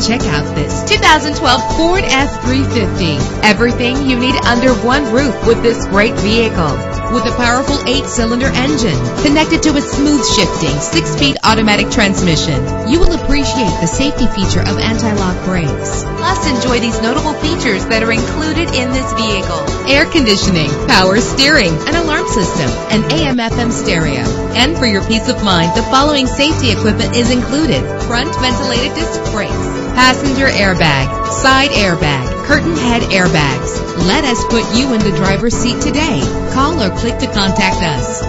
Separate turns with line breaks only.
Check out this 2012 Ford F-350. Everything you need under one roof with this great vehicle. With a powerful 8-cylinder engine connected to a smooth shifting 6-speed automatic transmission, you will appreciate the safety feature of anti-lock brakes. Plus, enjoy these notable features that are included in this vehicle: air conditioning, power steering, an alarm system, an AM/FM stereo. And for your peace of mind, the following safety equipment is included: front ventilated disc brakes, passenger airbag, side airbag, curtain head airbags. Let us put you in the driver's seat today. Call or click to contact us.